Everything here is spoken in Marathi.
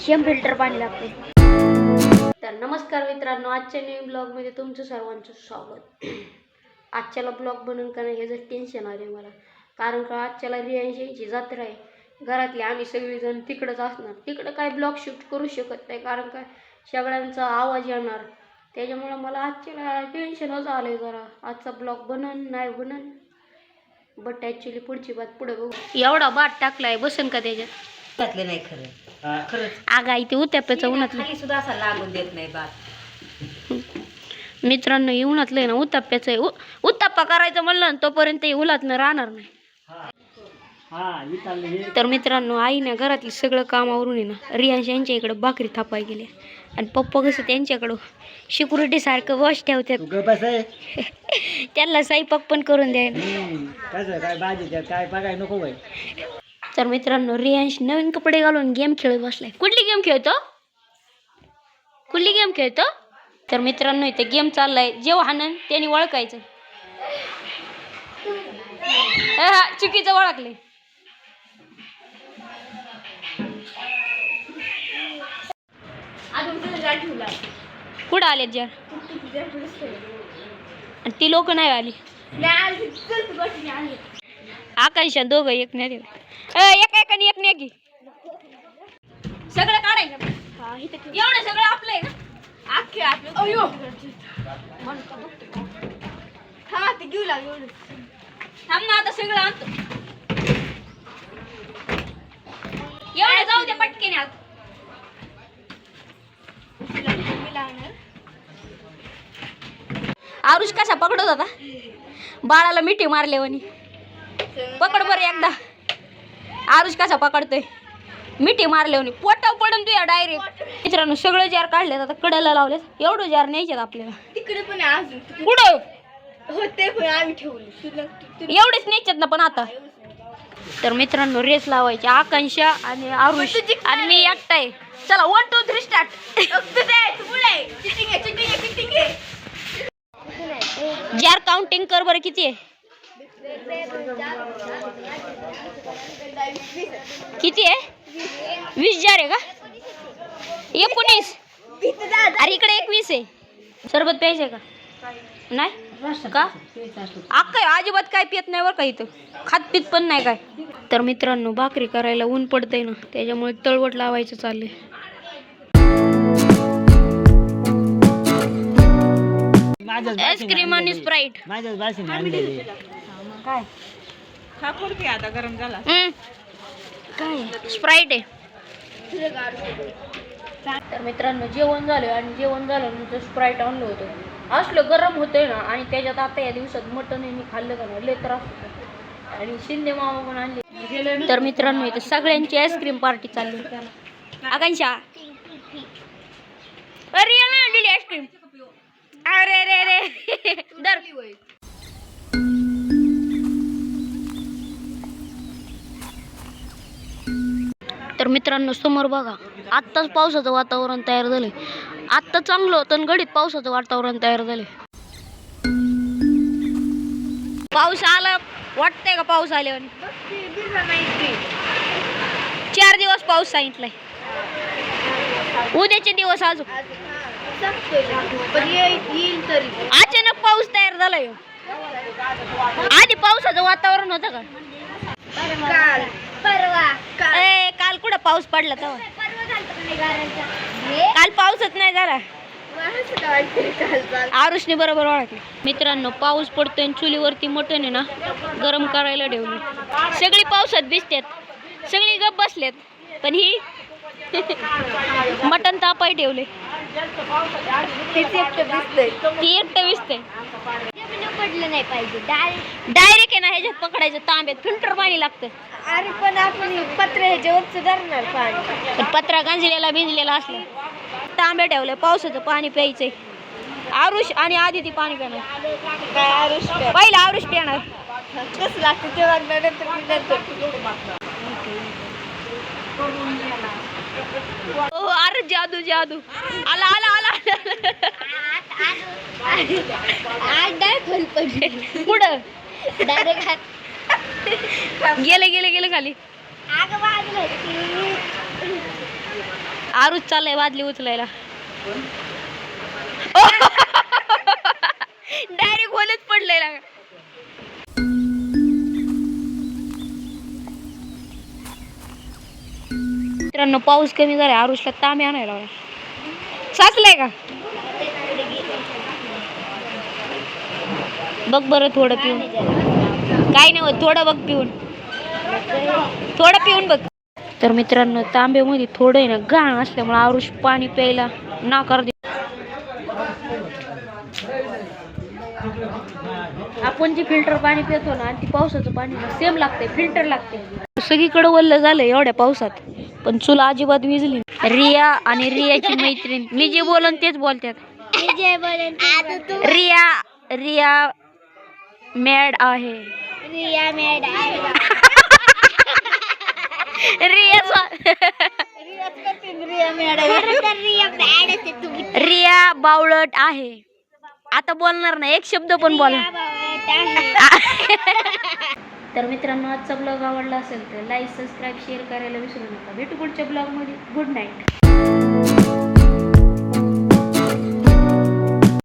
शेम फिल्टर पाणी लागते. तर नमस्कार मित्रांनो, आजच्या नवीन ब्लॉगमध्ये तुमचं सर्वांचं स्वागत. आजच्याला ब्लॉग बनवून का नाही ह्याचं टेन्शन आले मला, कारण का आजच्याला रियांशीची जत्रा आहे. घरातले आम्ही सगळेजण तिकडंच असणार. तिकडं काय ब्लॉग शूट करू शकत नाही, कारण काय सगळ्यांचा आवाज येणार. त्याच्यामुळं मला आजच्याला टेन्शनच आलं आहे जरा. आजचा ब्लॉग बनन नाही बनन, बट ॲक्च्युली पुढची बात पुढे बघू. एवढा बाट टाकलाय बसन का त्याच्यात घातले नाही खरं खरंच. आगा इथे उत्याप्याचं उन्हातलं खाली सुद्धा असा लागून देत नाही बात. मित्रांनो, उन्हातलं आहे ना उत्ताप्याचं आहे. उत्ताप्पा करायचं म्हणलं ना तोपर्यंत उन्हातनं राहणार नाही. तर मित्रांनो, आईने घरातलं सगळं कामावरून आहे ना रियांश यांच्या इकडं भाकरी थापाय गेले, आणि पप्पा कसं त्यांच्याकडं सिक्युरिटी सारखं वॉच ठेवतात. त्यांना स्वयंपाक पण करून द्यायला. तर मित्रांनो, रियांश नवीन कपडे घालून गेम खेळत बसलाय. कुठली गेम खेळतो? तर मित्रांनो, इथे गेम चाललाय. जेव्हा हाणन त्याने ओळखायचं. चुकीचं ओळखले. कुठं आले जार? आणि ती लोक नाही आली. आकांक्षा दोघं एक नाही एकाने एक नाही की सगळं काढायचं. एवढं सगळं आपलं आहे ना. ते घेऊ लाग एवढं. थांब ना, आता सगळं आणतो. एवढं जाऊ दे पटकेने. आत आरुष कसा पकडत होता बाळाला मिठी मारल्यावानी. पकड बरं एकदा. आरुष कसा पकडतोय मिठी मारल्यावानी. पोटाव पडून तू या डायरेक्ट. मित्रांनो, सगळे जार काढलेत, आता कडेला लावलेत. एवढं जार न्यायचे आपल्याला. तिकडे पण अजून कुठं होते पण आम्ही ठेवले. एवढेच न्यायचेत ना पण आता. तर मित्रांनो, रेस लावायची. आकांक्षा आणि आरुष आणि मी एकटा आहे. चला 1 2 3 स्टार्ट. जार काउंटिंग कर बरं, किती आहे? किती आहे? 20 जार आहे का? 19. अरे इकडे 21 आहे. सरबत प्यायचंय का? नाही का? काय अजिबात काय पित नाही बरं का इथं. खात पित पण नाही काय. तर मित्रांनो, भाकरी करायला ऊन पडतंय ना, त्याच्यामुळे तळवट लावायचं चाललंय. आईस्क्रीम आणि स्प्राईट. काय आता गरम झाला. काय स्प्राईट आहे. तर मित्रांनो, जेवण झालं आणि जेवण झाल्यानंतर स्प्राईट आणलं होतं. असलं गरम होतंय ना, आणि त्याच्यात आता या दिवसात मटण मी खाल्लं का नाही लय त्रास होतो. आणि शिंदे मामा पण आणले. तर मित्रांनो, इथे सगळ्यांची आईस्क्रीम पार्टी चालली. आकांक्षा अरे आणलेली आईस्क्रीम. अरे रे रे दर. तर मित्रांनो, समोर बघा, आत्ताच पावसाचं वातावरण तयार झालंय. आत्ता चांगलं होतं आणि घडीत पावसाचं वातावरण तयार झालंय. पाऊस आला वाटतंय का? पाऊस आल्यावर 4 दिवस पाऊस सांगितलाय. उद्याचे दिवस अजून अचानक पाऊस तयार झालाय. आधी पावसाचं वातावरण होतं का? काल कुठं पाऊस पडला तेव्हा? काल पाऊसच नाही झाला. आरुषने बरोबर ओळखले. मित्रांनो, पाऊस पडतोय आणि चुलीवरती मटण आहे ना गरम करायला ठेवली. सगळी पावसात भिजतात, सगळी गप बसलेत, पण ही मटण तापाय ठेवले. ती एकटं भिजते. पडलं नाही पाहिजे. डायरेक्ट आहे ना ह्याच्यात पकडायचं. तांब्यात फिल्टर पाणी लागतं. अरे पण आपण पत्रा ह्याच्यावरच धरणार पाणी. पण पत्रा गांजलेला भिजलेला असला. तांब्या ठेवलं, पावसाचं पाणी प्यायचंय. आरुष आणि आधी ती पाणी पिणार. पहिला आरुष पिणार. कसं लागतं तेव्हा अरे जादू जादू. आला आला आला. पुढं गेले गेले गेले खाली. आरुष चाललंय बादली उचलायला डायरेक्ट होलच पडलंय लागा. मित्रांनो पाऊस कमी झालाय आरुषला तांबे आणायला लावला. साचलंय का बघ बरं थोडं पिऊन. काय नाही होत थोडं बघ पिऊन. थोडं पिऊन बघ. तर मित्रांनो तांब्यामध्ये थोडं आहे ना घाण असल्यामुळे आरुष पाणी प्यायला नाकार दे. आपण जे फिल्टर पाणी पितो ना आणि ती पावसाचं पाणी सेम लागते फिल्टर लागते. सगळीकडे वल्ल झालं एवढ्या पावसात पण चूल अजिबात विजली. रिया आणि रियाची मैत्रीण मी जे बोलन तेच बोलतात. रिया मॅड आहे. रिया बावळट आहे. आता बोलणार नाही एक शब्द पण बोला. तर मित्रांनो आजचा ब्लॉग आवडला असेल तर लाईक सबस्क्राईब शेअर करायला विसरू नका. भेटू पुढच्या ब्लॉगमध्ये. Good night.